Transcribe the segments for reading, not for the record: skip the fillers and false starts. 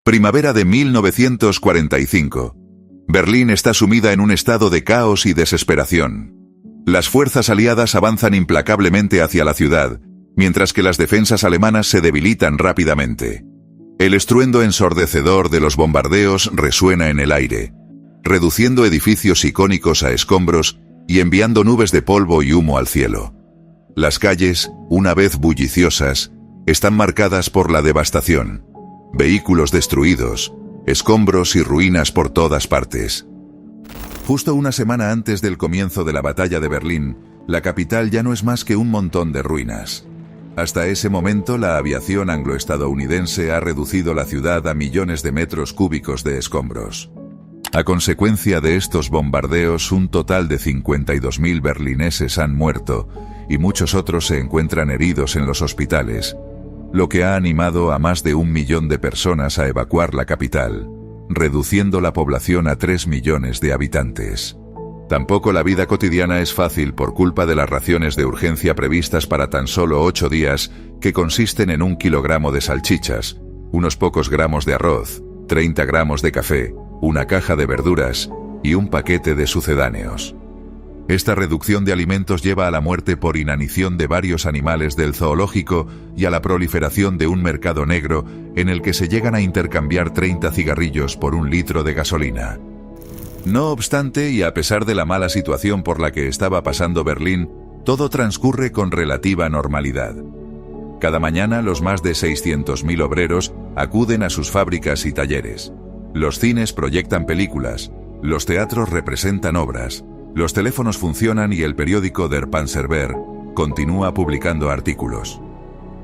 Primavera de 1945. Berlín está sumida en un estado de caos y desesperación. Las fuerzas aliadas avanzan implacablemente hacia la ciudad, mientras que las defensas alemanas se debilitan rápidamente. El estruendo ensordecedor de los bombardeos resuena en el aire, reduciendo edificios icónicos a escombros y enviando nubes de polvo y humo al cielo. Las calles, una vez bulliciosas, están marcadas por la devastación. Vehículos destruidos, escombros y ruinas por todas partes. Justo una semana antes del comienzo de la batalla de Berlín, la capital ya no es más que un montón de ruinas. Hasta ese momento, la aviación anglo-estadounidense ha reducido la ciudad a millones de metros cúbicos de escombros. A consecuencia de estos bombardeos, un total de 52.000 berlineses han muerto y muchos otros se encuentran heridos en los hospitales, lo que ha animado a más de 1 millón de personas a evacuar la capital, reduciendo la población a 3 millones de habitantes. Tampoco la vida cotidiana es fácil por culpa de las raciones de urgencia previstas para tan solo 8 días, que consisten en 1 kilogramo de salchichas, unos pocos gramos de arroz, 30 gramos de café, una caja de verduras y un paquete de sucedáneos. Esta reducción de alimentos lleva a la muerte por inanición de varios animales del zoológico y a la proliferación de un mercado negro en el que se llegan a intercambiar 30 cigarrillos por 1 litro de gasolina. No obstante, y a pesar de la mala situación por la que estaba pasando Berlín, todo transcurre con relativa normalidad. Cada mañana los más de 600.000 obreros acuden a sus fábricas y talleres. Los cines proyectan películas, los teatros representan obras, los teléfonos funcionan y el periódico Der Panzerwehr continúa publicando artículos.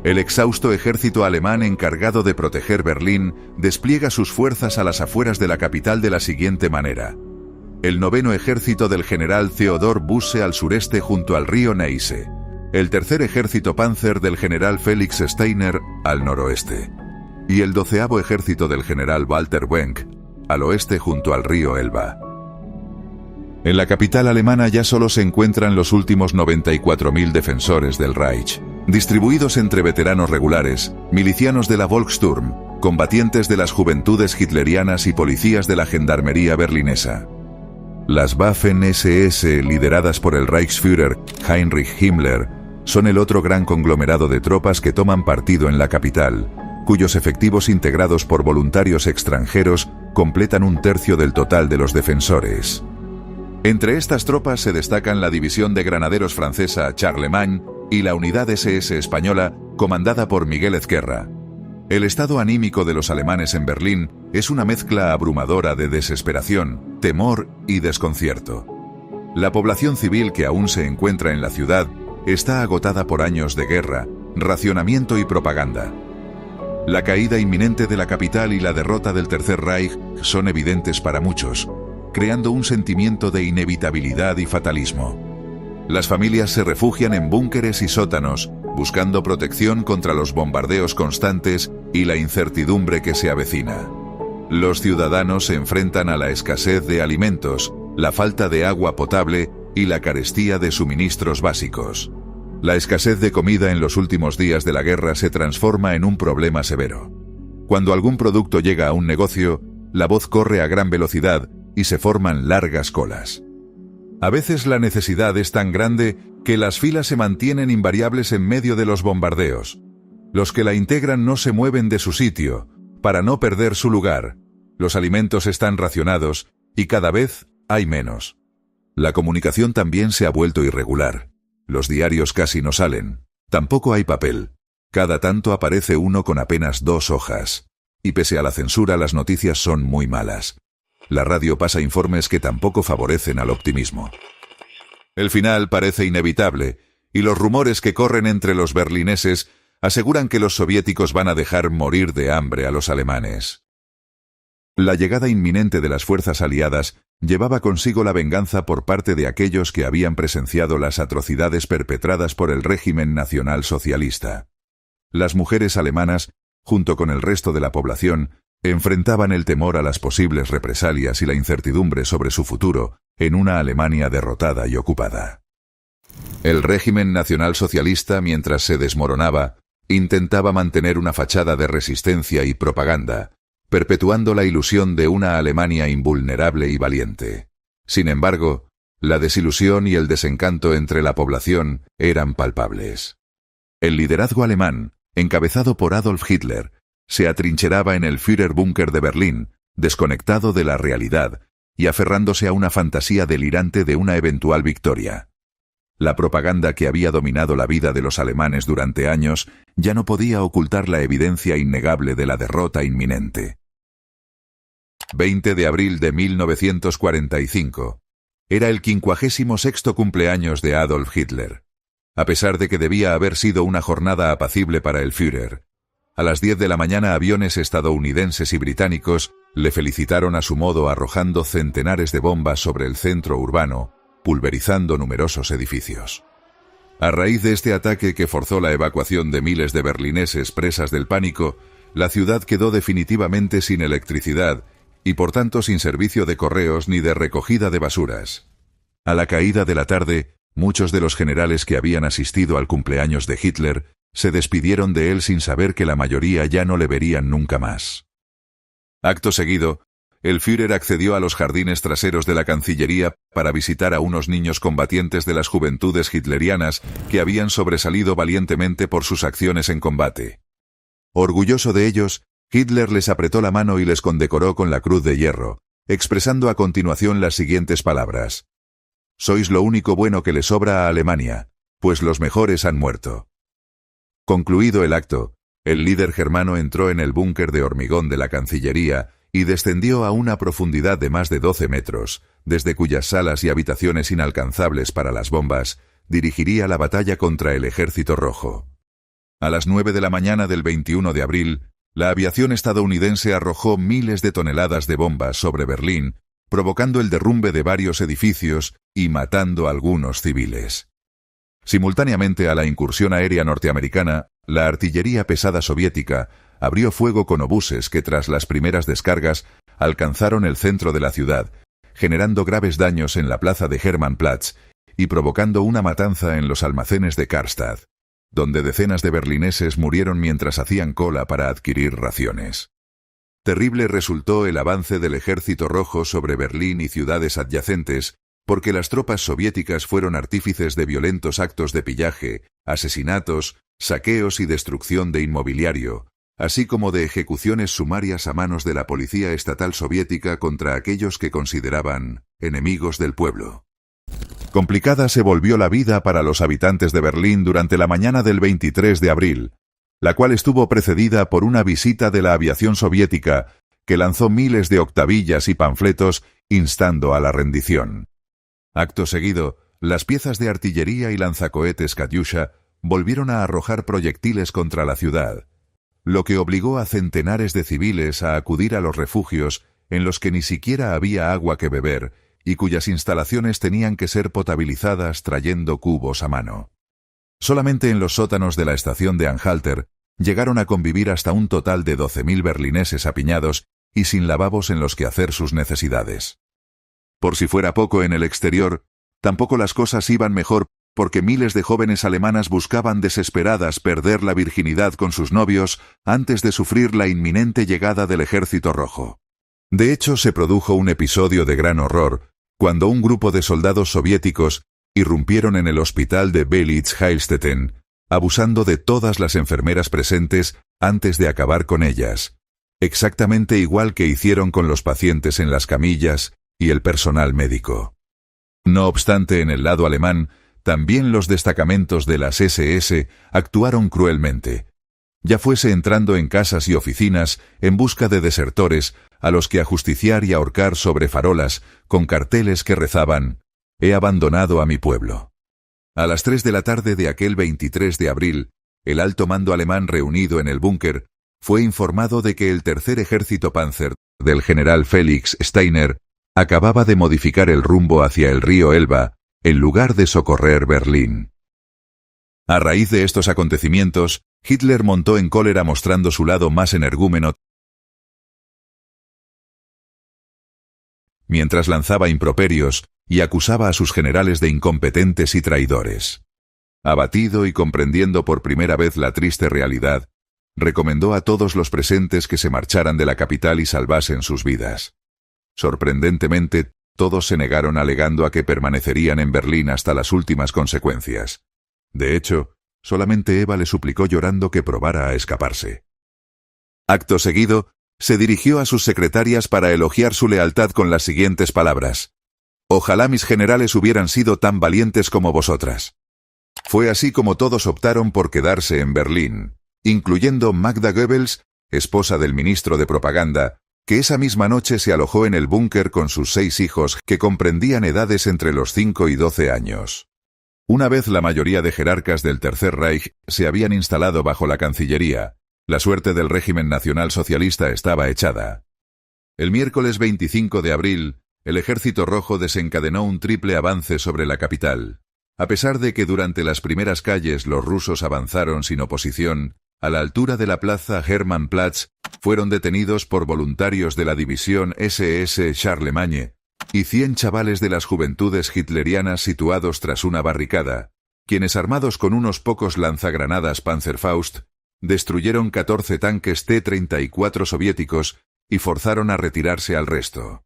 El exhausto ejército alemán encargado de proteger Berlín despliega sus fuerzas a las afueras de la capital de la siguiente manera. El 9º ejército del general Theodor Busse al sureste junto al río Neisse. El 3er ejército Panzer del general Felix Steiner al noroeste. Y el 12º ejército del general Walter Wenck al oeste junto al río Elba. En la capital alemana ya solo se encuentran los últimos 94.000 defensores del Reich, distribuidos entre veteranos regulares, milicianos de la Volkssturm, combatientes de las juventudes hitlerianas y policías de la gendarmería berlinesa. Las Waffen-SS, lideradas por el Reichsführer Heinrich Himmler, son el otro gran conglomerado de tropas que toman partido en la capital, cuyos efectivos integrados por voluntarios extranjeros completan 1/3 del total de los defensores. Entre estas tropas se destacan la división de granaderos francesa Charlemagne y la unidad SS española, comandada por Miguel Ezquerra. El estado anímico de los alemanes en Berlín es una mezcla abrumadora de desesperación, temor y desconcierto. La población civil que aún se encuentra en la ciudad está agotada por años de guerra, racionamiento y propaganda. La caída inminente de la capital y la derrota del Tercer Reich son evidentes para muchos, creando un sentimiento de inevitabilidad y fatalismo. Las familias se refugian en búnkeres y sótanos, buscando protección contra los bombardeos constantes y la incertidumbre que se avecina. Los ciudadanos se enfrentan a la escasez de alimentos, la falta de agua potable y la carestía de suministros básicos. La escasez de comida en los últimos días de la guerra se transforma en un problema severo. Cuando algún producto llega a un negocio, la voz corre a gran velocidad y se forman largas colas. A veces la necesidad es tan grande que las filas se mantienen invariables en medio de los bombardeos. Los que la integran no se mueven de su sitio, para no perder su lugar. Los alimentos están racionados y cada vez hay menos. La comunicación también se ha vuelto irregular. Los diarios casi no salen. Tampoco hay papel. Cada tanto aparece uno con apenas 2 hojas. Y pese a la censura, las noticias son muy malas. La radio pasa informes que tampoco favorecen al optimismo. El final parece inevitable, y los rumores que corren entre los berlineses aseguran que los soviéticos van a dejar morir de hambre a los alemanes. La llegada inminente de las fuerzas aliadas llevaba consigo la venganza por parte de aquellos que habían presenciado las atrocidades perpetradas por el régimen nacionalsocialista. Las mujeres alemanas, junto con el resto de la población, enfrentaban el temor a las posibles represalias y la incertidumbre sobre su futuro en una Alemania derrotada y ocupada. El régimen nacionalsocialista, mientras se desmoronaba, intentaba mantener una fachada de resistencia y propaganda, perpetuando la ilusión de una Alemania invulnerable y valiente. Sin embargo, la desilusión y el desencanto entre la población eran palpables. El liderazgo alemán, encabezado por Adolf Hitler, se atrincheraba en el Führerbunker de Berlín, desconectado de la realidad y aferrándose a una fantasía delirante de una eventual victoria. La propaganda que había dominado la vida de los alemanes durante años ya no podía ocultar la evidencia innegable de la derrota inminente. 20 de abril de 1945. Era el 56º cumpleaños de Adolf Hitler. A pesar de que debía haber sido una jornada apacible para el Führer, a las 10 de la mañana aviones estadounidenses y británicos le felicitaron a su modo arrojando centenares de bombas sobre el centro urbano, pulverizando numerosos edificios. A raíz de este ataque que forzó la evacuación de miles de berlineses presas del pánico, la ciudad quedó definitivamente sin electricidad y por tanto sin servicio de correos ni de recogida de basuras. A la caída de la tarde, muchos de los generales que habían asistido al cumpleaños de Hitler se despidieron de él sin saber que la mayoría ya no le verían nunca más. Acto seguido, el Führer accedió a los jardines traseros de la Cancillería para visitar a unos niños combatientes de las juventudes hitlerianas que habían sobresalido valientemente por sus acciones en combate. Orgulloso de ellos, Hitler les apretó la mano y les condecoró con la Cruz de Hierro, expresando a continuación las siguientes palabras: «Sois lo único bueno que le sobra a Alemania, pues los mejores han muerto». Concluido el acto, el líder germano entró en el búnker de hormigón de la Cancillería y descendió a una profundidad de más de 12 metros, desde cuyas salas y habitaciones inalcanzables para las bombas, dirigiría la batalla contra el Ejército Rojo. A las 9 de la mañana del 21 de abril, la aviación estadounidense arrojó miles de toneladas de bombas sobre Berlín, provocando el derrumbe de varios edificios y matando a algunos civiles. Simultáneamente a la incursión aérea norteamericana, la artillería pesada soviética abrió fuego con obuses que tras las primeras descargas alcanzaron el centro de la ciudad, generando graves daños en la plaza de Hermannplatz y provocando una matanza en los almacenes de Karstadt, donde decenas de berlineses murieron mientras hacían cola para adquirir raciones. Terrible resultó el avance del Ejército Rojo sobre Berlín y ciudades adyacentes, porque las tropas soviéticas fueron artífices de violentos actos de pillaje, asesinatos, saqueos y destrucción de inmobiliario, así como de ejecuciones sumarias a manos de la policía estatal soviética contra aquellos que consideraban enemigos del pueblo. Complicada se volvió la vida para los habitantes de Berlín durante la mañana del 23 de abril, la cual estuvo precedida por una visita de la aviación soviética que lanzó miles de octavillas y panfletos instando a la rendición. Acto seguido, las piezas de artillería y lanzacohetes Katyusha volvieron a arrojar proyectiles contra la ciudad, lo que obligó a centenares de civiles a acudir a los refugios en los que ni siquiera había agua que beber y cuyas instalaciones tenían que ser potabilizadas trayendo cubos a mano. Solamente en los sótanos de la estación de Anhalter llegaron a convivir hasta un total de 12.000 berlineses apiñados y sin lavabos en los que hacer sus necesidades. Por si fuera poco en el exterior, tampoco las cosas iban mejor porque miles de jóvenes alemanas buscaban desesperadas perder la virginidad con sus novios antes de sufrir la inminente llegada del Ejército Rojo. De hecho, se produjo un episodio de gran horror cuando un grupo de soldados soviéticos irrumpieron en el hospital de Belitz-Heilstätten, abusando de todas las enfermeras presentes antes de acabar con ellas, exactamente igual que hicieron con los pacientes en las camillas y el personal médico. No obstante, en el lado alemán, también los destacamentos de las SS actuaron cruelmente, ya fuese entrando en casas y oficinas en busca de desertores a los que ajusticiar y ahorcar sobre farolas con carteles que rezaban: «He abandonado a mi pueblo». A las 3 de la tarde de aquel 23 de abril, el alto mando alemán reunido en el búnker fue informado de que el tercer ejército Panzer del general Felix Steiner acababa de modificar el rumbo hacia el río Elba en lugar de socorrer Berlín. A raíz de estos acontecimientos, Hitler montó en cólera mostrando su lado más energúmeno, mientras lanzaba improperios y acusaba a sus generales de incompetentes y traidores. Abatido y comprendiendo por primera vez la triste realidad, recomendó a todos los presentes que se marcharan de la capital y salvasen sus vidas. Sorprendentemente, todos se negaron alegando a que permanecerían en Berlín hasta las últimas consecuencias. De hecho, solamente Eva le suplicó llorando que probara a escaparse. Acto seguido, se dirigió a sus secretarias para elogiar su lealtad con las siguientes palabras: «Ojalá mis generales hubieran sido tan valientes como vosotras». Fue así como todos optaron por quedarse en Berlín, incluyendo Magda Goebbels, esposa del ministro de propaganda, que esa misma noche se alojó en el búnker con sus 6 hijos, que comprendían edades entre los 5 y 12 años. Una vez la mayoría de jerarcas del Tercer Reich se habían instalado bajo la Cancillería, la suerte del régimen nacionalsocialista estaba echada. El miércoles 25 de abril, el Ejército Rojo desencadenó un triple avance sobre la capital. A pesar de que durante las primeras calles los rusos avanzaron sin oposición, a la altura de la plaza Hermannplatz, fueron detenidos por voluntarios de la división SS Charlemagne y 100 chavales de las juventudes hitlerianas situados tras una barricada, quienes armados con unos pocos lanzagranadas Panzerfaust, destruyeron 14 tanques T-34 soviéticos y forzaron a retirarse al resto.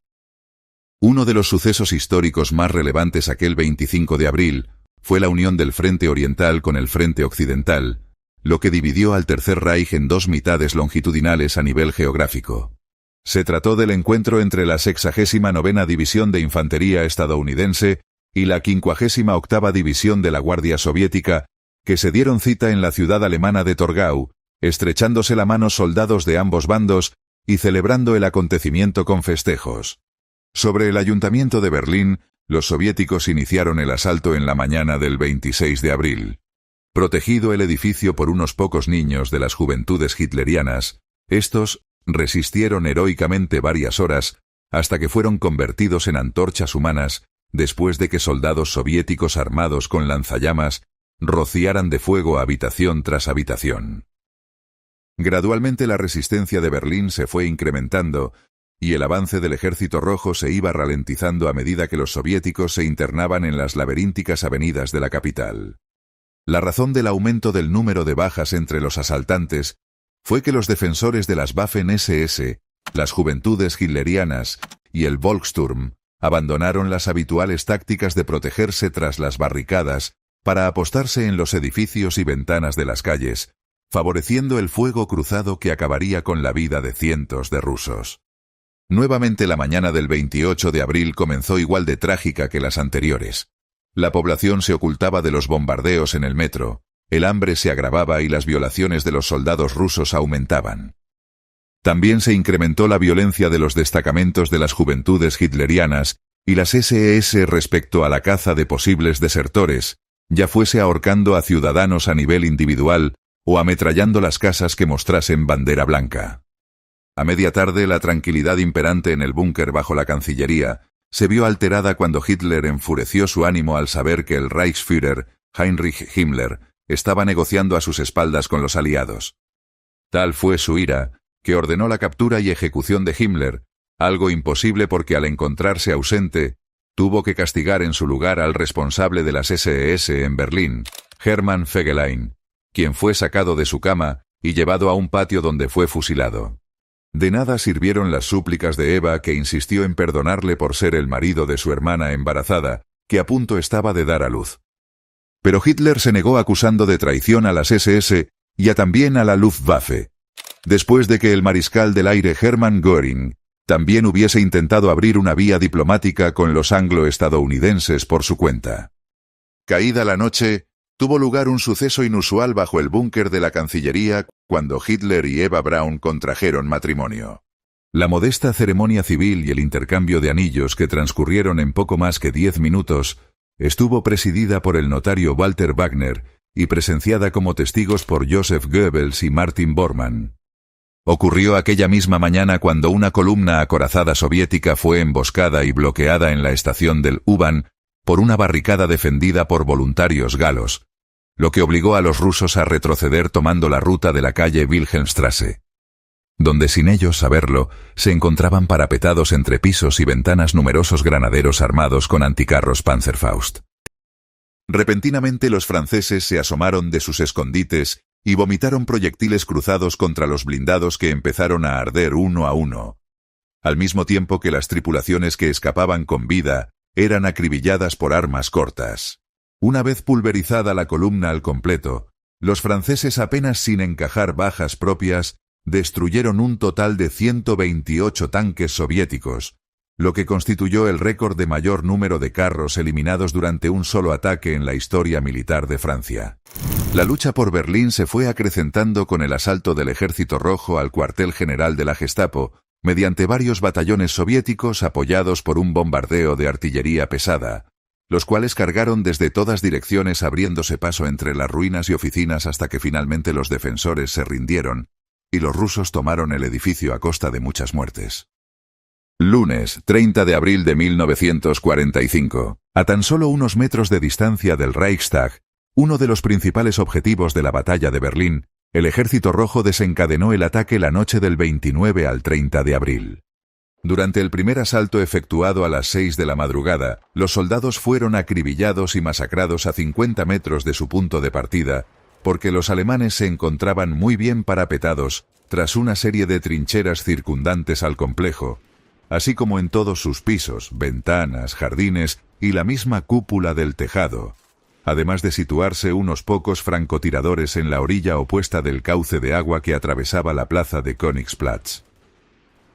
Uno de los sucesos históricos más relevantes aquel 25 de abril fue la unión del Frente Oriental con el Frente Occidental, lo que dividió al Tercer Reich en 2 mitades longitudinales a nivel geográfico. Se trató del encuentro entre la 69ª División de Infantería estadounidense y la 58ª División de la Guardia Soviética, que se dieron cita en la ciudad alemana de Torgau, estrechándose la mano soldados de ambos bandos y celebrando el acontecimiento con festejos. Sobre el ayuntamiento de Berlín, los soviéticos iniciaron el asalto en la mañana del 26 de abril. Protegido el edificio por unos pocos niños de las juventudes hitlerianas, estos resistieron heroicamente varias horas hasta que fueron convertidos en antorchas humanas después de que soldados soviéticos armados con lanzallamas rociaran de fuego habitación tras habitación. Gradualmente la resistencia de Berlín se fue incrementando y el avance del Ejército Rojo se iba ralentizando a medida que los soviéticos se internaban en las laberínticas avenidas de la capital. La razón del aumento del número de bajas entre los asaltantes fue que los defensores de las Waffen-SS, las juventudes hitlerianas y el Volkssturm abandonaron las habituales tácticas de protegerse tras las barricadas para apostarse en los edificios y ventanas de las calles, favoreciendo el fuego cruzado que acabaría con la vida de cientos de rusos. Nuevamente la mañana del 28 de abril comenzó igual de trágica que las anteriores. La población se ocultaba de los bombardeos en el metro, el hambre se agravaba y las violaciones de los soldados rusos aumentaban. También se incrementó la violencia de los destacamentos de las juventudes hitlerianas y las SS respecto a la caza de posibles desertores, ya fuese ahorcando a ciudadanos a nivel individual o ametrallando las casas que mostrasen bandera blanca. A media tarde la tranquilidad imperante en el búnker bajo la Cancillería se vio alterada cuando Hitler enfureció su ánimo al saber que el Reichsführer, Heinrich Himmler, estaba negociando a sus espaldas con los aliados. Tal fue su ira, que ordenó la captura y ejecución de Himmler, algo imposible porque al encontrarse ausente, tuvo que castigar en su lugar al responsable de las SS en Berlín, Hermann Fegelein, quien fue sacado de su cama y llevado a un patio donde fue fusilado. De nada sirvieron las súplicas de Eva, que insistió en perdonarle por ser el marido de su hermana embarazada, que a punto estaba de dar a luz. Pero Hitler se negó acusando de traición a las SS y también a la Luftwaffe, después de que el mariscal del aire Hermann Göring también hubiese intentado abrir una vía diplomática con los anglo-estadounidenses por su cuenta. Caída la noche, tuvo lugar un suceso inusual bajo el búnker de la Cancillería cuando Hitler y Eva Braun contrajeron matrimonio. La modesta ceremonia civil y el intercambio de anillos, que transcurrieron en poco más que 10 minutos, estuvo presidida por el notario Walter Wagner y presenciada como testigos por Joseph Goebbels y Martin Bormann. Ocurrió aquella misma mañana cuando una columna acorazada soviética fue emboscada y bloqueada en la estación del U-Bahn por una barricada defendida por voluntarios galos, lo que obligó a los rusos a retroceder tomando la ruta de la calle Wilhelmstrasse, donde sin ellos saberlo se encontraban parapetados entre pisos y ventanas numerosos granaderos armados con anticarros Panzerfaust. Repentinamente los franceses se asomaron de sus escondites y vomitaron proyectiles cruzados contra los blindados que empezaron a arder uno a uno, al mismo tiempo que las tripulaciones que escapaban con vida eran acribilladas por armas cortas. Una vez pulverizada la columna al completo, los franceses, apenas sin encajar bajas propias, destruyeron un total de 128 tanques soviéticos, lo que constituyó el récord de mayor número de carros eliminados durante un solo ataque en la historia militar de Francia. La lucha por Berlín se fue acrecentando con el asalto del Ejército Rojo al cuartel general de la Gestapo, mediante varios batallones soviéticos apoyados por un bombardeo de artillería pesada, los cuales cargaron desde todas direcciones abriéndose paso entre las ruinas y oficinas hasta que finalmente los defensores se rindieron, y los rusos tomaron el edificio a costa de muchas muertes. Lunes, 30 de abril de 1945. A tan solo unos metros de distancia del Reichstag, uno de los principales objetivos de la batalla de Berlín, el Ejército Rojo desencadenó el ataque la noche del 29 al 30 de abril. Durante el primer asalto efectuado a las 6 de la madrugada, los soldados fueron acribillados y masacrados a 50 metros de su punto de partida, porque los alemanes se encontraban muy bien parapetados tras una serie de trincheras circundantes al complejo, así como en todos sus pisos, ventanas, jardines y la misma cúpula del tejado, además de situarse unos pocos francotiradores en la orilla opuesta del cauce de agua que atravesaba la plaza de Königsplatz.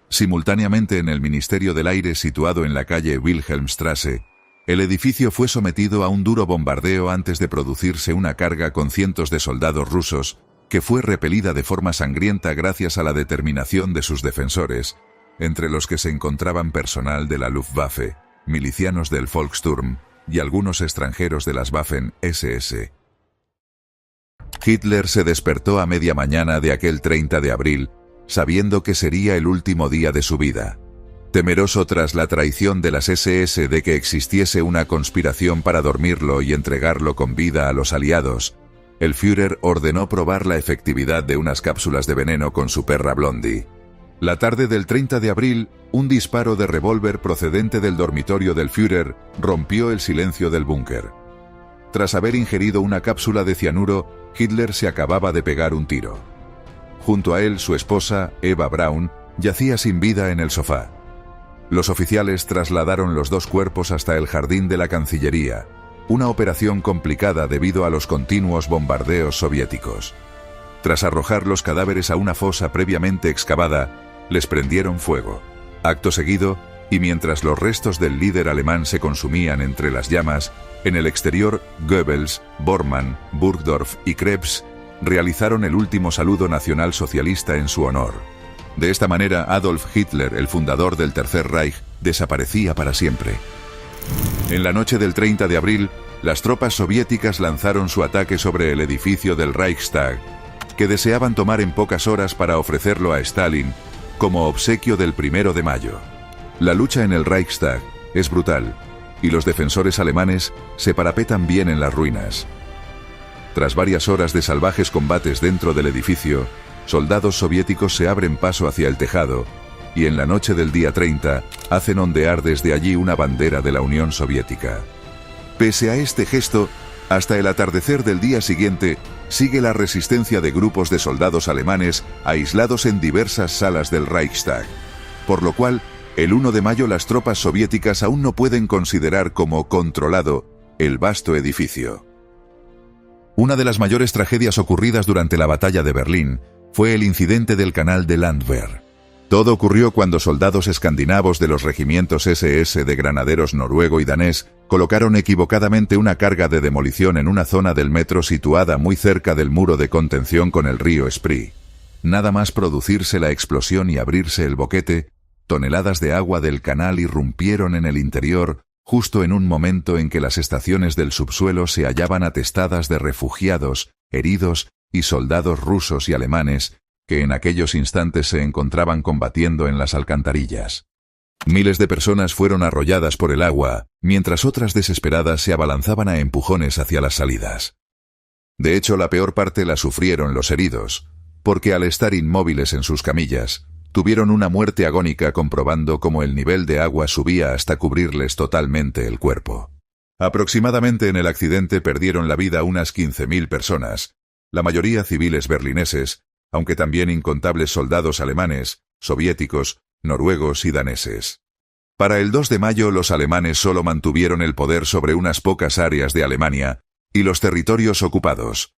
Simultáneamente en el Ministerio del Aire situado en la calle Wilhelmstrasse, el edificio fue sometido a un duro bombardeo antes de producirse una carga con cientos de soldados rusos, que fue repelida de forma sangrienta gracias a la determinación de sus defensores, entre los que se encontraban personal de la Luftwaffe, milicianos del Volkssturm y algunos extranjeros de las Waffen-SS. Hitler se despertó a media mañana de aquel 30 de abril, sabiendo que sería el último día de su vida. Temeroso tras la traición de las SS de que existiese una conspiración para dormirlo y entregarlo con vida a los aliados, el Führer ordenó probar la efectividad de unas cápsulas de veneno con su perra Blondie. La tarde del 30 de abril, un disparo de revólver procedente del dormitorio del Führer rompió el silencio del búnker. Tras haber ingerido una cápsula de cianuro, Hitler se acababa de pegar un tiro. Junto a él, su esposa, Eva Braun, yacía sin vida en el sofá. Los oficiales trasladaron los dos cuerpos hasta el jardín de la Cancillería, una operación complicada debido a los continuos bombardeos soviéticos. Tras arrojar los cadáveres a una fosa previamente excavada, les prendieron fuego. Acto seguido, y mientras los restos del líder alemán se consumían entre las llamas, en el exterior, Goebbels, Bormann, Burgdorf y Krebs realizaron el último saludo nacional socialista en su honor. De esta manera, Adolf Hitler, el fundador del Tercer Reich, desaparecía para siempre. En la noche del 30 de abril, las tropas soviéticas lanzaron su ataque sobre el edificio del Reichstag, que deseaban tomar en pocas horas para ofrecerlo a Stalin como obsequio del 1 de mayo. La lucha en el Reichstag es brutal, y los defensores alemanes se parapetan bien en las ruinas. Tras varias horas de salvajes combates dentro del edificio, soldados soviéticos se abren paso hacia el tejado, y en la noche del día 30 hacen ondear desde allí una bandera de la Unión Soviética. Pese a este gesto, hasta el atardecer del día siguiente, sigue la resistencia de grupos de soldados alemanes aislados en diversas salas del Reichstag, por lo cual, el 1 de mayo las tropas soviéticas aún no pueden considerar como controlado el vasto edificio. Una de las mayores tragedias ocurridas durante la batalla de Berlín fue el incidente del canal de Landwehr. Todo ocurrió cuando soldados escandinavos de los regimientos SS de granaderos noruego y danés colocaron equivocadamente una carga de demolición en una zona del metro situada muy cerca del muro de contención con el río Spree. Nada más producirse la explosión y abrirse el boquete, toneladas de agua del canal irrumpieron en el interior, justo en un momento en que las estaciones del subsuelo se hallaban atestadas de refugiados, heridos y soldados rusos y alemanes, que en aquellos instantes se encontraban combatiendo en las alcantarillas. Miles de personas fueron arrolladas por el agua, mientras otras desesperadas se abalanzaban a empujones hacia las salidas. De hecho, la peor parte la sufrieron los heridos, porque al estar inmóviles en sus camillas, tuvieron una muerte agónica comprobando cómo el nivel de agua subía hasta cubrirles totalmente el cuerpo. Aproximadamente en el accidente perdieron la vida unas 15.000 personas, la mayoría civiles berlineses, aunque también incontables soldados alemanes, soviéticos, noruegos y daneses. Para el 2 de mayo los alemanes solo mantuvieron el poder sobre unas pocas áreas de Alemania y los territorios ocupados.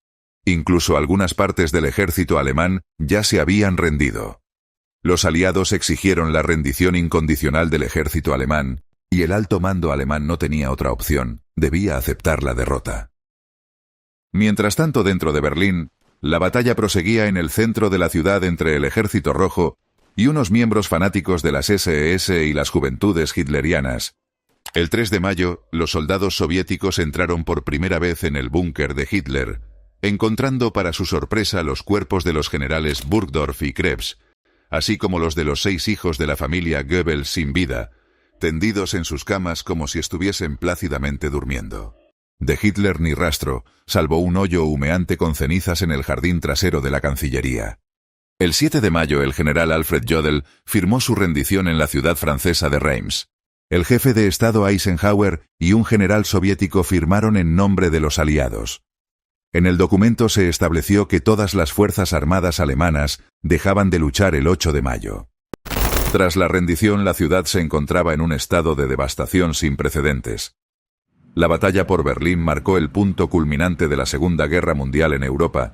Incluso algunas partes del ejército alemán ya se habían rendido. Los aliados exigieron la rendición incondicional del ejército alemán, y el alto mando alemán no tenía otra opción, debía aceptar la derrota. Mientras tanto, dentro de Berlín, la batalla proseguía en el centro de la ciudad entre el Ejército Rojo y unos miembros fanáticos de las SS y las juventudes hitlerianas. El 3 de mayo, los soldados soviéticos entraron por primera vez en el búnker de Hitler, encontrando para su sorpresa los cuerpos de los generales Burgdorf y Krebs, así como los de los 6 hijos de la familia Goebbels sin vida, tendidos en sus camas como si estuviesen plácidamente durmiendo. De Hitler ni rastro, salvo un hoyo humeante con cenizas en el jardín trasero de la Cancillería. El 7 de mayo el general Alfred Jodl firmó su rendición en la ciudad francesa de Reims. El jefe de Estado Eisenhower y un general soviético firmaron en nombre de los aliados. En el documento se estableció que todas las fuerzas armadas alemanas dejaban de luchar el 8 de mayo. Tras la rendición, la ciudad se encontraba en un estado de devastación sin precedentes. La batalla por Berlín marcó el punto culminante de la Segunda Guerra Mundial en Europa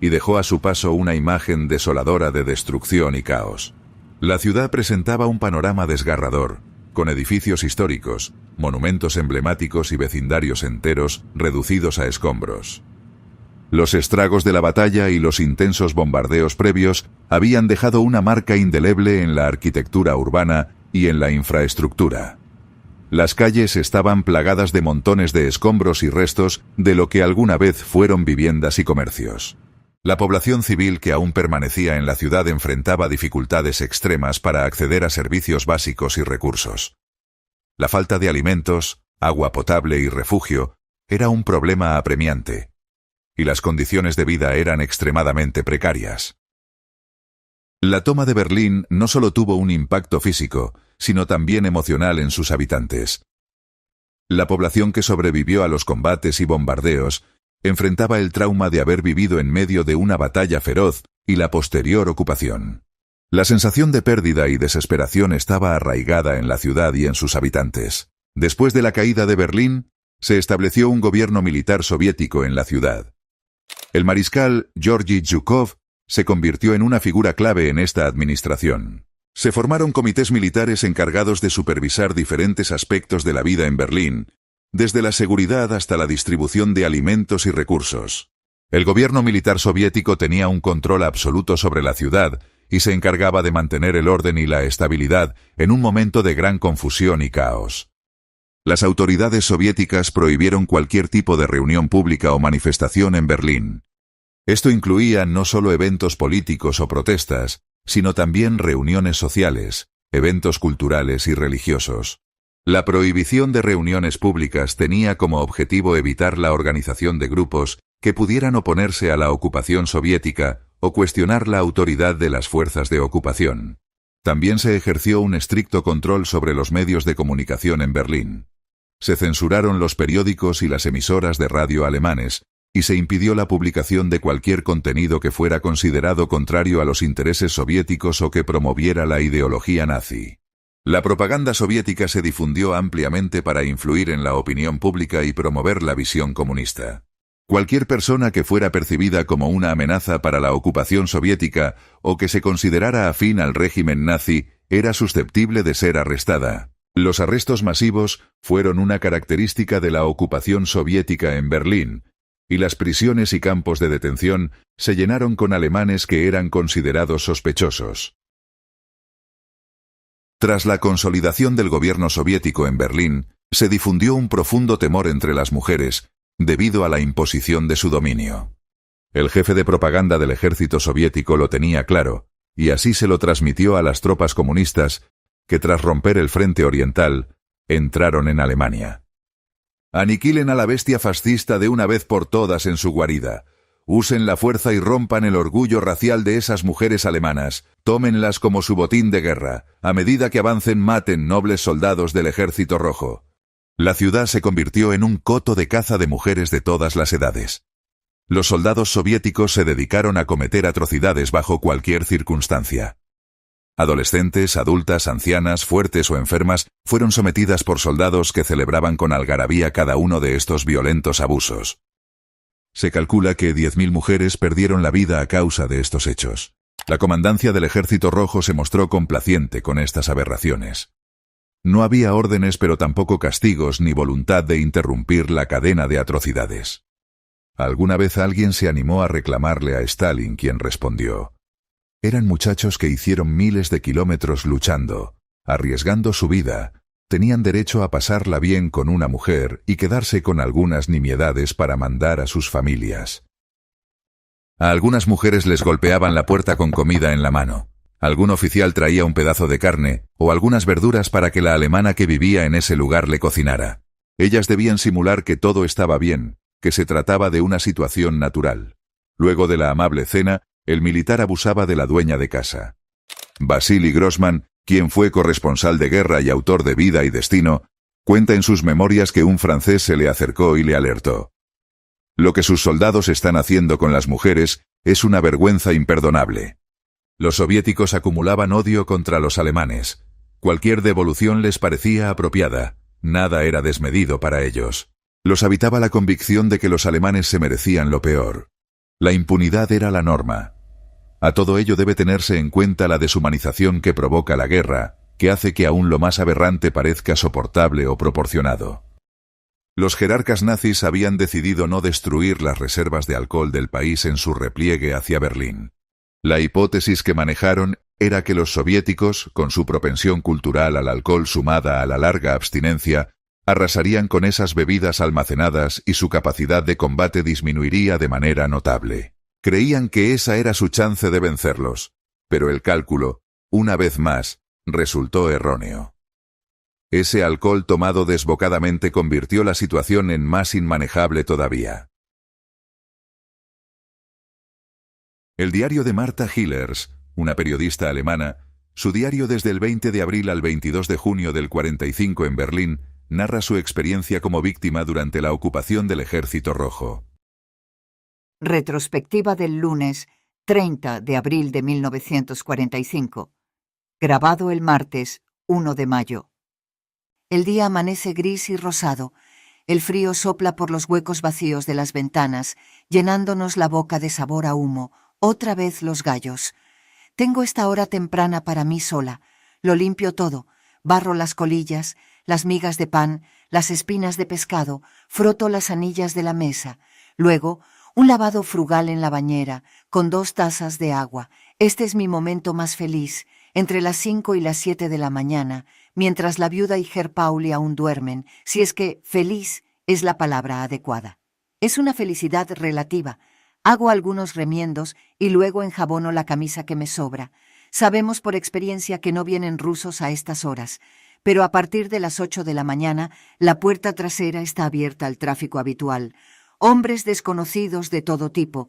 y dejó a su paso una imagen desoladora de destrucción y caos. La ciudad presentaba un panorama desgarrador, con edificios históricos, monumentos emblemáticos y vecindarios enteros reducidos a escombros. Los estragos de la batalla y los intensos bombardeos previos habían dejado una marca indeleble en la arquitectura urbana y en la infraestructura. Las calles estaban plagadas de montones de escombros y restos de lo que alguna vez fueron viviendas y comercios. La población civil que aún permanecía en la ciudad enfrentaba dificultades extremas para acceder a servicios básicos y recursos. La falta de alimentos, agua potable y refugio era un problema apremiante, y las condiciones de vida eran extremadamente precarias. La toma de Berlín no solo tuvo un impacto físico, sino también emocional en sus habitantes. La población que sobrevivió a los combates y bombardeos enfrentaba el trauma de haber vivido en medio de una batalla feroz y la posterior ocupación. La sensación de pérdida y desesperación estaba arraigada en la ciudad y en sus habitantes. Después de la caída de Berlín, se estableció un gobierno militar soviético en la ciudad. El mariscal Georgy Zhukov se convirtió en una figura clave en esta administración. Se formaron comités militares encargados de supervisar diferentes aspectos de la vida en Berlín, desde la seguridad hasta la distribución de alimentos y recursos. El gobierno militar soviético tenía un control absoluto sobre la ciudad y se encargaba de mantener el orden y la estabilidad en un momento de gran confusión y caos. Las autoridades soviéticas prohibieron cualquier tipo de reunión pública o manifestación en Berlín. Esto incluía no solo eventos políticos o protestas, sino también reuniones sociales, eventos culturales y religiosos. La prohibición de reuniones públicas tenía como objetivo evitar la organización de grupos que pudieran oponerse a la ocupación soviética o cuestionar la autoridad de las fuerzas de ocupación. También se ejerció un estricto control sobre los medios de comunicación en Berlín. Se censuraron los periódicos y las emisoras de radio alemanes, y se impidió la publicación de cualquier contenido que fuera considerado contrario a los intereses soviéticos o que promoviera la ideología nazi. La propaganda soviética se difundió ampliamente para influir en la opinión pública y promover la visión comunista. Cualquier persona que fuera percibida como una amenaza para la ocupación soviética o que se considerara afín al régimen nazi era susceptible de ser arrestada. Los arrestos masivos fueron una característica de la ocupación soviética en Berlín, y las prisiones y campos de detención se llenaron con alemanes que eran considerados sospechosos. Tras la consolidación del gobierno soviético en Berlín, se difundió un profundo temor entre las mujeres, debido a la imposición de su dominio. El jefe de propaganda del ejército soviético lo tenía claro, y así se lo transmitió a las tropas comunistas, que tras romper el frente oriental, entraron en Alemania. Aniquilen a la bestia fascista de una vez por todas en su guarida. Usen la fuerza y rompan el orgullo racial de esas mujeres alemanas. Tómenlas como su botín de guerra. A medida que avancen, maten nobles soldados del Ejército Rojo. La ciudad se convirtió en un coto de caza de mujeres de todas las edades. Los soldados soviéticos se dedicaron a cometer atrocidades bajo cualquier circunstancia. Adolescentes, adultas, ancianas, fuertes o enfermas fueron sometidas por soldados que celebraban con algarabía cada uno de estos violentos abusos. Se calcula que 10.000 mujeres perdieron la vida a causa de estos hechos. La comandancia del Ejército Rojo se mostró complaciente con estas aberraciones. No había órdenes pero tampoco castigos ni voluntad de interrumpir la cadena de atrocidades. ¿Alguna vez alguien se animó a reclamarle a Stalin, quien respondió: eran muchachos que hicieron miles de kilómetros luchando, arriesgando su vida, tenían derecho a pasarla bien con una mujer y quedarse con algunas nimiedades para mandar a sus familias. A algunas mujeres les golpeaban la puerta con comida en la mano. Algún oficial traía un pedazo de carne o algunas verduras para que la alemana que vivía en ese lugar le cocinara. Ellas debían simular que todo estaba bien, que se trataba de una situación natural. Luego de la amable cena, el militar abusaba de la dueña de casa. Vasily Grossman, quien fue corresponsal de guerra y autor de Vida y Destino, cuenta en sus memorias que un francés se le acercó y le alertó: lo que sus soldados están haciendo con las mujeres es una vergüenza imperdonable. Los soviéticos acumulaban odio contra los alemanes. Cualquier devolución les parecía apropiada, nada era desmedido para ellos. Los habitaba la convicción de que los alemanes se merecían lo peor. La impunidad era la norma. A todo ello debe tenerse en cuenta la deshumanización que provoca la guerra, que hace que aún lo más aberrante parezca soportable o proporcionado. Los jerarcas nazis habían decidido no destruir las reservas de alcohol del país en su repliegue hacia Berlín. La hipótesis que manejaron era que los soviéticos, con su propensión cultural al alcohol sumada a la larga abstinencia, arrasarían con esas bebidas almacenadas y su capacidad de combate disminuiría de manera notable. Creían que esa era su chance de vencerlos, pero el cálculo, una vez más, resultó erróneo. Ese alcohol tomado desbocadamente convirtió la situación en más inmanejable todavía. El diario de Martha Hillers, una periodista alemana, su diario desde el 20 de abril al 22 de junio del 45 en Berlín, narra su experiencia como víctima durante la ocupación del Ejército Rojo. Retrospectiva del lunes 30 de abril de 1945. Grabado el martes 1 de mayo. El día amanece gris y rosado. El frío sopla por los huecos vacíos de las ventanas, llenándonos la boca de sabor a humo. Otra vez los gallos. Tengo esta hora temprana para mí sola. Lo limpio todo. Barro las colillas, las migas de pan, las espinas de pescado, froto las anillas de la mesa. Luego, un lavado frugal en la bañera, con 2 tazas de agua. Este es mi momento más feliz, entre las 5 y las 7 de la mañana, mientras la viuda y Herr Pauli aún duermen, si es que feliz es la palabra adecuada. Es una felicidad relativa. Hago algunos remiendos y luego enjabono la camisa que me sobra. Sabemos por experiencia que no vienen rusos a estas horas, pero a partir de las 8 de la mañana la puerta trasera está abierta al tráfico habitual. Hombres desconocidos de todo tipo,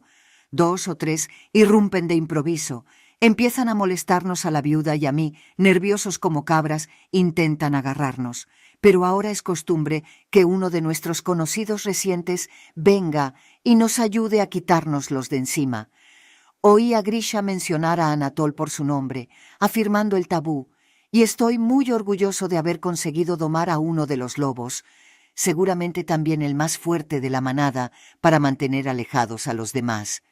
2 o 3, irrumpen de improviso, empiezan a molestarnos a la viuda y a mí, nerviosos como cabras, intentan agarrarnos. Pero ahora es costumbre que uno de nuestros conocidos recientes venga y nos ayude a quitárnoslos de encima. Oí a Grisha mencionar a Anatol por su nombre, afirmando el tabú, y estoy muy orgulloso de haber conseguido domar a uno de los lobos, seguramente también el más fuerte de la manada, para mantener alejados a los demás.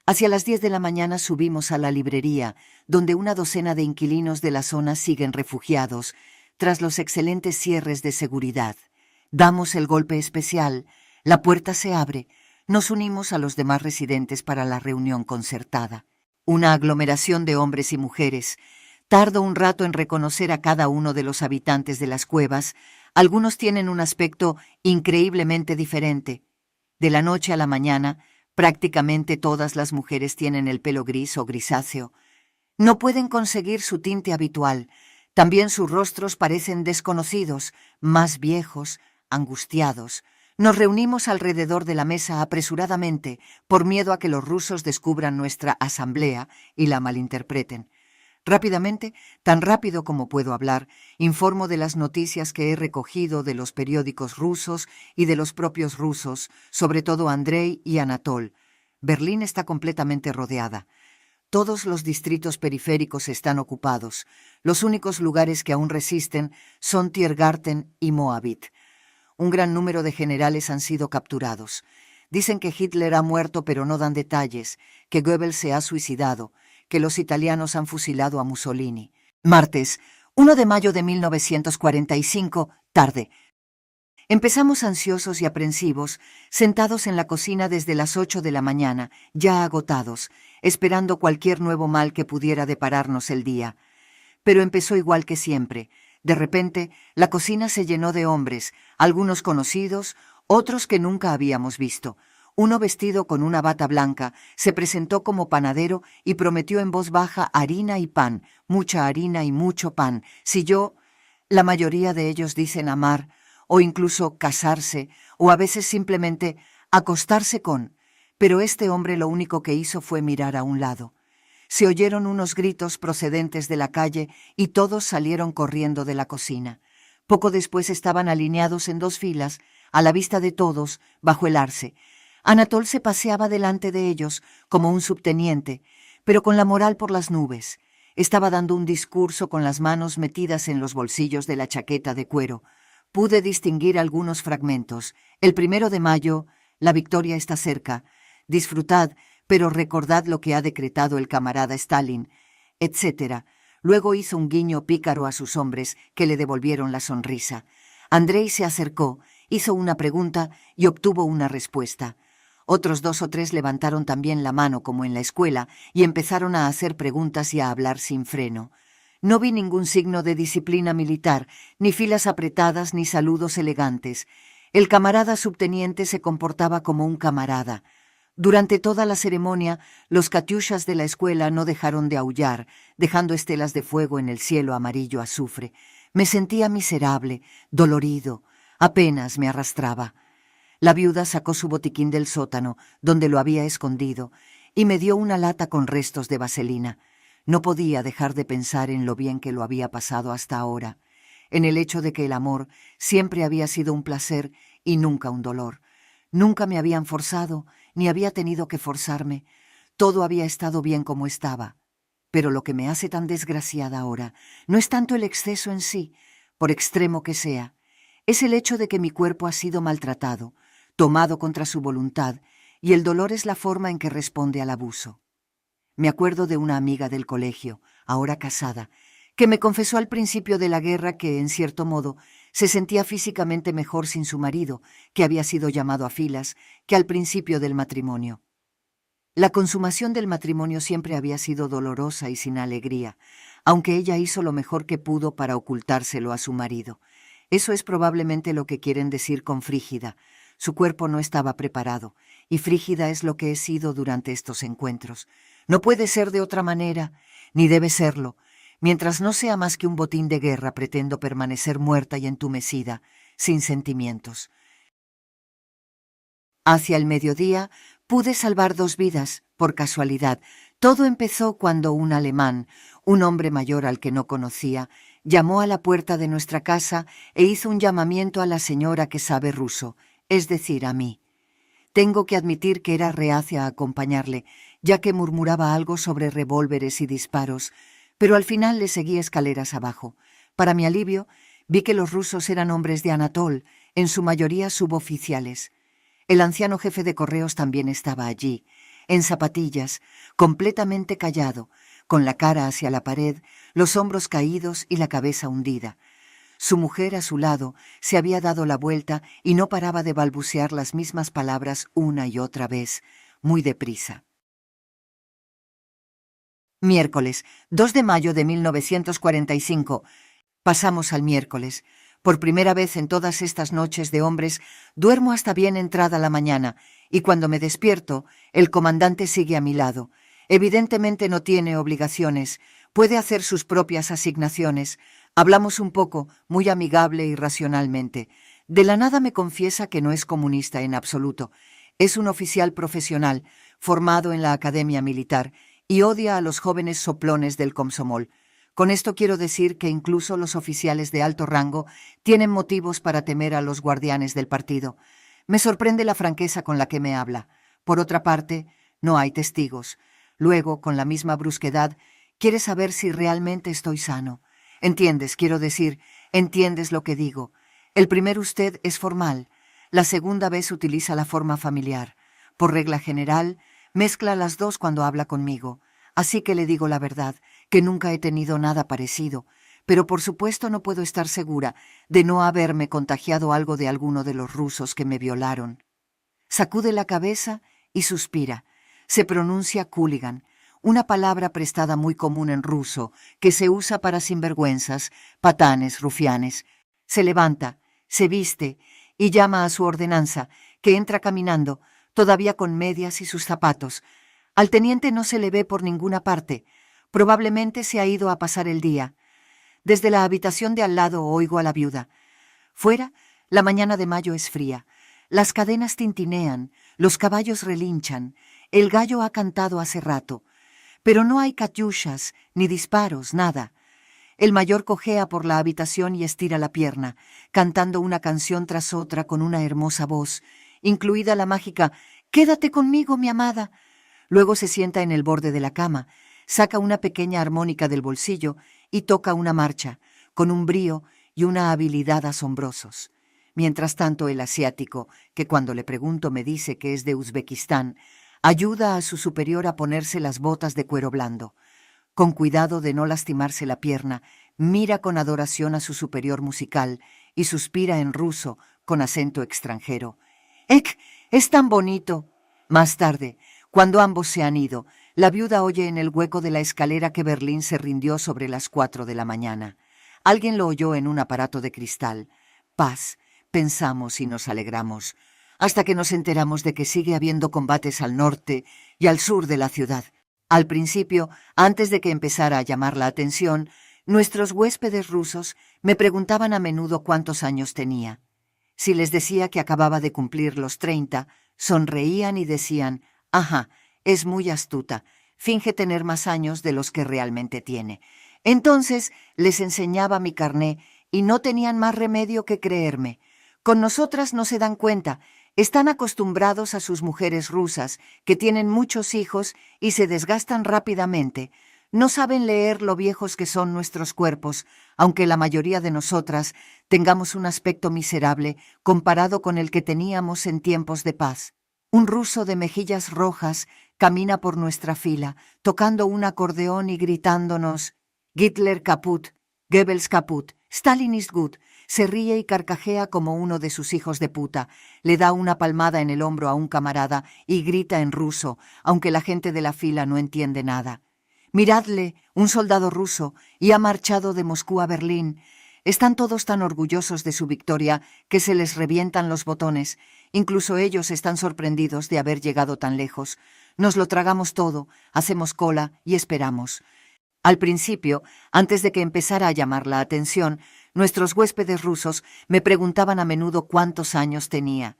Hacia las 10 de la mañana subimos a la librería, donde una docena de inquilinos de la zona siguen refugiados, tras los excelentes cierres de seguridad. Damos el golpe especial, la puerta se abre, nos unimos a los demás residentes para la reunión concertada. Una aglomeración de hombres y mujeres. Tardo un rato en reconocer a cada uno de los habitantes de las cuevas. Algunos tienen un aspecto increíblemente diferente. De la noche a la mañana, prácticamente todas las mujeres tienen el pelo gris o grisáceo. No pueden conseguir su tinte habitual. También sus rostros parecen desconocidos, más viejos, angustiados. Nos reunimos alrededor de la mesa apresuradamente, por miedo a que los rusos descubran nuestra asamblea y la malinterpreten. Rápidamente, tan rápido como puedo hablar, informo de las noticias que he recogido de los periódicos rusos y de los propios rusos, sobre todo Andrei y Anatol. Berlín está completamente rodeada. Todos los distritos periféricos están ocupados. Los únicos lugares que aún resisten son Tiergarten y Moabit. Un gran número de generales han sido capturados. Dicen que Hitler ha muerto, pero no dan detalles, que Goebbels se ha suicidado, que los italianos han fusilado a Mussolini. Martes, 1 de mayo de 1945, tarde. Empezamos ansiosos y aprensivos, sentados en la cocina desde las 8 de la mañana, ya agotados, esperando cualquier nuevo mal que pudiera depararnos el día. Pero empezó igual que siempre. De repente, la cocina se llenó de hombres, algunos conocidos, otros que nunca habíamos visto. Uno vestido con una bata blanca se presentó como panadero y prometió en voz baja harina y pan, mucha harina y mucho pan. Si yo, la mayoría de ellos dicen amar, o incluso casarse, o a veces simplemente acostarse con, pero este hombre lo único que hizo fue mirar a un lado. Se oyeron unos gritos procedentes de la calle y todos salieron corriendo de la cocina. Poco después estaban alineados en 2 filas, a la vista de todos, bajo el arce. Anatol se paseaba delante de ellos como un subteniente, pero con la moral por las nubes. Estaba dando un discurso con las manos metidas en los bolsillos de la chaqueta de cuero. Pude distinguir algunos fragmentos. El 1 de mayo, la victoria está cerca. Disfrutad, pero recordad lo que ha decretado el camarada Stalin, etc. Luego hizo un guiño pícaro a sus hombres, que le devolvieron la sonrisa. Andrei se acercó, hizo una pregunta y obtuvo una respuesta. Otros 2 o 3 levantaron también la mano como en la escuela y empezaron a hacer preguntas y a hablar sin freno. No vi ningún signo de disciplina militar, ni filas apretadas ni saludos elegantes. El camarada subteniente se comportaba como un camarada. Durante toda la ceremonia, los katyushas de la escuela no dejaron de aullar, dejando estelas de fuego en el cielo amarillo azufre. Me sentía miserable, dolorido, apenas me arrastraba. La viuda sacó su botiquín del sótano, donde lo había escondido, y me dio una lata con restos de vaselina. No podía dejar de pensar en lo bien que lo había pasado hasta ahora, en el hecho de que el amor siempre había sido un placer y nunca un dolor. Nunca me habían forzado, ni había tenido que forzarme. Todo había estado bien como estaba. Pero lo que me hace tan desgraciada ahora no es tanto el exceso en sí, por extremo que sea, es el hecho de que mi cuerpo ha sido maltratado, tomado contra su voluntad, y el dolor es la forma en que responde al abuso. Me acuerdo de una amiga del colegio, ahora casada, que me confesó al principio de la guerra que, en cierto modo, se sentía físicamente mejor sin su marido, que había sido llamado a filas, que al principio del matrimonio. La consumación del matrimonio siempre había sido dolorosa y sin alegría, aunque ella hizo lo mejor que pudo para ocultárselo a su marido. Eso es probablemente lo que quieren decir con frígida. Su cuerpo no estaba preparado, y frígida es lo que he sido durante estos encuentros. No puede ser de otra manera, ni debe serlo. Mientras no sea más que un botín de guerra, pretendo permanecer muerta y entumecida, sin sentimientos. Hacia el mediodía pude salvar 2 vidas, por casualidad. Todo empezó cuando un alemán, un hombre mayor al que no conocía, llamó a la puerta de nuestra casa e hizo un llamamiento a la señora que sabe ruso, es decir, a mí. Tengo que admitir que era reacia a acompañarle, ya que murmuraba algo sobre revólveres y disparos, pero al final le seguí escaleras abajo. Para mi alivio, vi que los rusos eran hombres de Anatol, en su mayoría suboficiales. El anciano jefe de correos también estaba allí, en zapatillas, completamente callado, con la cara hacia la pared, los hombros caídos y la cabeza hundida. Su mujer a su lado se había dado la vuelta y no paraba de balbucear las mismas palabras una y otra vez, muy deprisa. Miércoles, 2 de mayo de 1945. Pasamos al miércoles. Por primera vez en todas estas noches de hombres, duermo hasta bien entrada la mañana, y cuando me despierto, el comandante sigue a mi lado. Evidentemente no tiene obligaciones, puede hacer sus propias asignaciones. Hablamos un poco, muy amigable y racionalmente. De la nada me confiesa que no es comunista en absoluto. Es un oficial profesional, formado en la Academia Militar, y odia a los jóvenes soplones del Komsomol. Con esto quiero decir que incluso los oficiales de alto rango tienen motivos para temer a los guardianes del partido. Me sorprende la franqueza con la que me habla. Por otra parte, No hay testigos. Luego, con la misma brusquedad, quiere saber si realmente estoy sano. ¿Entiendes? Quiero decir, ¿entiendes lo que digo? El primer usted es formal. La segunda vez utiliza la forma familiar. Por regla general, mezcla las dos cuando habla conmigo. Así que le digo la verdad, que nunca he tenido nada parecido, pero por supuesto no puedo estar segura de no haberme contagiado algo de alguno de los rusos que me violaron. Sacude la cabeza y suspira. Se pronuncia Cooligan, una palabra prestada muy común en ruso, que se usa para sinvergüenzas, patanes, rufianes. Se levanta, se viste y llama a su ordenanza, que entra caminando, todavía con medias y sus zapatos. Al teniente no se le ve por ninguna parte. Probablemente se ha ido a pasar el día. Desde la habitación de al lado oigo a la viuda. Fuera, la mañana de mayo es fría. Las cadenas tintinean, los caballos relinchan, el gallo ha cantado hace rato. Pero no hay katyushas, ni disparos, nada. El mayor cojea por la habitación y estira la pierna, cantando una canción tras otra con una hermosa voz, incluida la mágica «Quédate conmigo, mi amada». Luego se sienta en el borde de la cama, saca una pequeña armónica del bolsillo y toca una marcha, con un brío y una habilidad asombrosos. Mientras tanto, el asiático, que cuando le pregunto me dice que es de Uzbekistán, ayuda a su superior a ponerse las botas de cuero blando. Con cuidado de no lastimarse la pierna, mira con adoración a su superior musical y suspira en ruso, con acento extranjero. «¡Ek! ¡Es tan bonito!». Más tarde, cuando ambos se han ido, la viuda oye en el hueco de la escalera que Berlín se rindió sobre las 4 de la mañana. Alguien lo oyó en un aparato de cristal. Paz, pensamos y nos alegramos, hasta que nos enteramos de que sigue habiendo combates al norte y al sur de la ciudad. Al principio, antes de que empezara a llamar la atención, nuestros huéspedes rusos me preguntaban a menudo cuántos años tenía. Si les decía que acababa de cumplir los 30, sonreían y decían, «Ajá, es muy astuta, finge tener más años de los que realmente tiene». Entonces les enseñaba mi carné y no tenían más remedio que creerme. Con nosotras no se dan cuenta, están acostumbrados a sus mujeres rusas, que tienen muchos hijos y se desgastan rápidamente. No saben leer lo viejos que son nuestros cuerpos, aunque la mayoría de nosotras tengamos un aspecto miserable comparado con el que teníamos en tiempos de paz. Un ruso de mejillas rojas camina por nuestra fila, tocando un acordeón y gritándonos «Hitler kaput, Goebbels kaput, Stalin ist gut». Se ríe y carcajea como uno de sus hijos de puta, le da una palmada en el hombro a un camarada y grita en ruso, aunque la gente de la fila no entiende nada. «Miradle, un soldado ruso, y ha marchado de Moscú a Berlín». Están todos tan orgullosos de su victoria que se les revientan los botones. Incluso ellos están sorprendidos de haber llegado tan lejos. Nos lo tragamos todo, hacemos cola y esperamos. Al principio, antes de que empezara a llamar la atención, nuestros huéspedes rusos me preguntaban a menudo cuántos años tenía.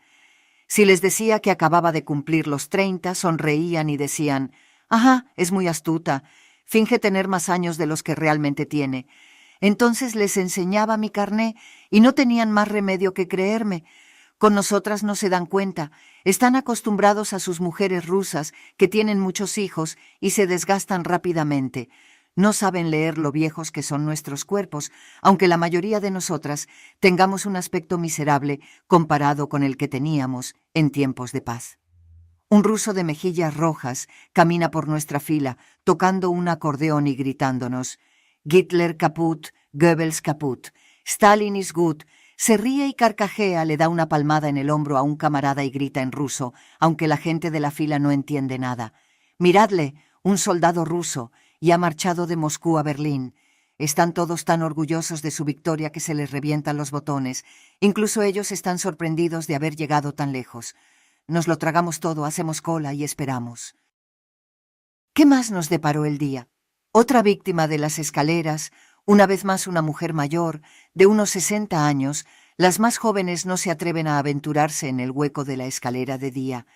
Si les decía que acababa de cumplir los 30, sonreían y decían, «Ajá, es muy astuta, finge tener más años de los que realmente tiene». Entonces les enseñaba mi carné y no tenían más remedio que creerme. Con nosotras no se dan cuenta, están acostumbrados a sus mujeres rusas, que tienen muchos hijos y se desgastan rápidamente. No saben leer lo viejos que son nuestros cuerpos, aunque la mayoría de nosotras tengamos un aspecto miserable comparado con el que teníamos en tiempos de paz. Un ruso de mejillas rojas camina por nuestra fila, tocando un acordeón y gritándonos «Hitler kaput, Goebbels kaput, Stalin is gut». Se ríe y carcajea, le da una palmada en el hombro a un camarada y grita en ruso, aunque la gente de la fila no entiende nada. «Miradle, un soldado ruso, y ha marchado de Moscú a Berlín». Están todos tan orgullosos de su victoria que se les revientan los botones. Incluso ellos están sorprendidos de haber llegado tan lejos. Nos lo tragamos todo, hacemos cola y esperamos. ¿Qué más nos deparó el día? Otra víctima de las escaleras, una vez más una mujer mayor, de unos 60 años. Las más jóvenes no se atreven a aventurarse en el hueco de la escalera de día.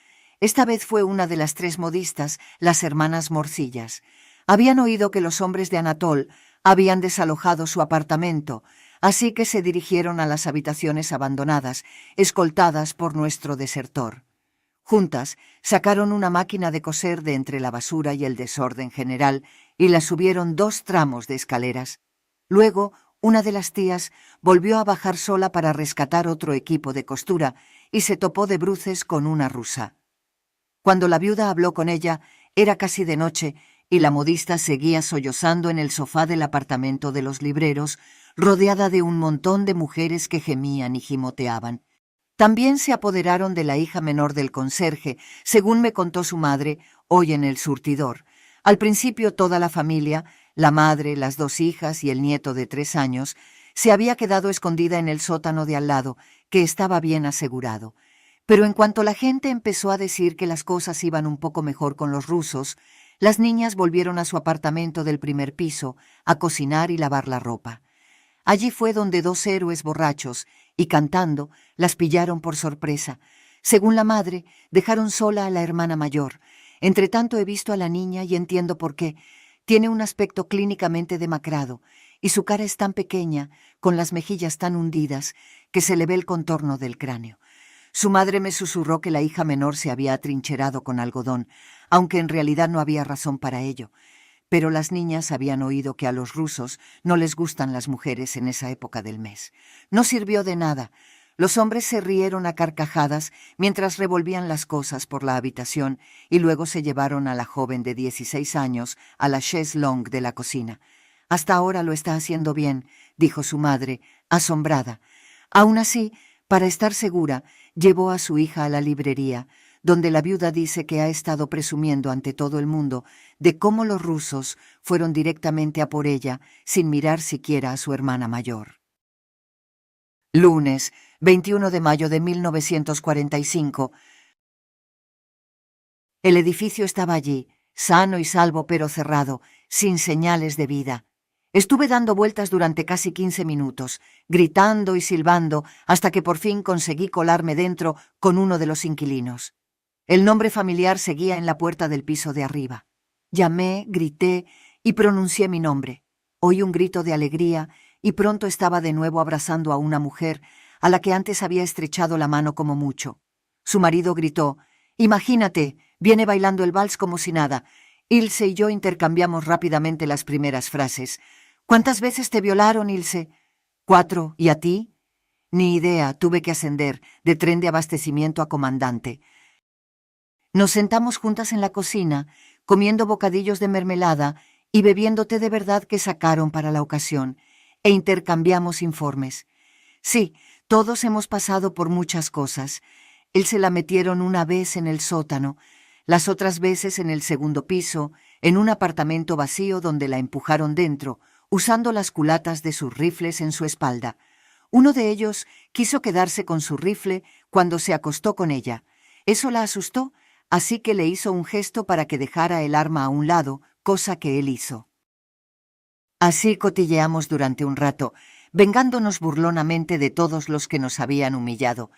Esta vez fue una de las 3 modistas, las hermanas Morcillas. Habían oído que los hombres de Anatol habían desalojado su apartamento, así que se dirigieron a las habitaciones abandonadas, escoltadas por nuestro desertor. Juntas, sacaron una máquina de coser de entre la basura y el desorden general y la subieron 2 tramos de escaleras. Luego, una de las tías volvió a bajar sola para rescatar otro equipo de costura y se topó de bruces con una rusa. Cuando la viuda habló con ella, era casi de noche y la modista seguía sollozando en el sofá del apartamento de los libreros, rodeada de un montón de mujeres que gemían y gimoteaban. También se apoderaron de la hija menor del conserje, según me contó su madre, hoy en el surtidor. Al principio toda la familia, la madre, las 2 hijas y el nieto de 3 años, se había quedado escondida en el sótano de al lado, que estaba bien asegurado. Pero en cuanto la gente empezó a decir que las cosas iban un poco mejor con los rusos, las niñas volvieron a su apartamento del primer piso, a cocinar y lavar la ropa. Allí fue donde 2 héroes borrachos, y cantando, las pillaron por sorpresa. Según la madre, dejaron sola a la hermana mayor. Entretanto he visto a la niña y entiendo por qué. Tiene un aspecto clínicamente demacrado, y su cara es tan pequeña, con las mejillas tan hundidas, que se le ve el contorno del cráneo. Su madre me susurró que la hija menor se había atrincherado con algodón, aunque en realidad no había razón para ello. Pero las niñas habían oído que a los rusos no les gustan las mujeres en esa época del mes. No sirvió de nada. Los hombres se rieron a carcajadas mientras revolvían las cosas por la habitación y luego se llevaron a la joven de 16 años a la chaise longue de la cocina. «Hasta ahora lo está haciendo bien», dijo su madre, asombrada. Aún así, para estar segura, llevó a su hija a la librería, donde la viuda dice que ha estado presumiendo ante todo el mundo de cómo los rusos fueron directamente a por ella sin mirar siquiera a su hermana mayor. Lunes, 21 de mayo de 1945. El edificio estaba allí, sano y salvo pero cerrado, sin señales de vida. Estuve dando vueltas durante casi 15 minutos, gritando y silbando, hasta que por fin conseguí colarme dentro con uno de los inquilinos. El nombre familiar seguía en la puerta del piso de arriba. Llamé, grité y pronuncié mi nombre. Oí un grito de alegría y pronto estaba de nuevo abrazando a una mujer a la que antes había estrechado la mano como mucho. Su marido gritó: «Imagínate, viene bailando el vals como si nada». Ilse y yo intercambiamos rápidamente las primeras frases. «¿Cuántas veces te violaron, Ilse?» «4. ¿Y a ti?» «Ni idea, tuve que ascender de tren de abastecimiento a comandante». Nos sentamos juntas en la cocina, comiendo bocadillos de mermelada y bebiendo té de verdad que sacaron para la ocasión, e intercambiamos informes. Sí, todos hemos pasado por muchas cosas. Él se la metieron una vez en el sótano, las otras veces en el segundo piso, en un apartamento vacío donde la empujaron dentro, usando las culatas de sus rifles en su espalda. Uno de ellos quiso quedarse con su rifle cuando se acostó con ella. Eso la asustó, así que le hizo un gesto para que dejara el arma a un lado, cosa que él hizo. Así cotilleamos durante un rato, vengándonos burlonamente de todos los que nos habían humillado.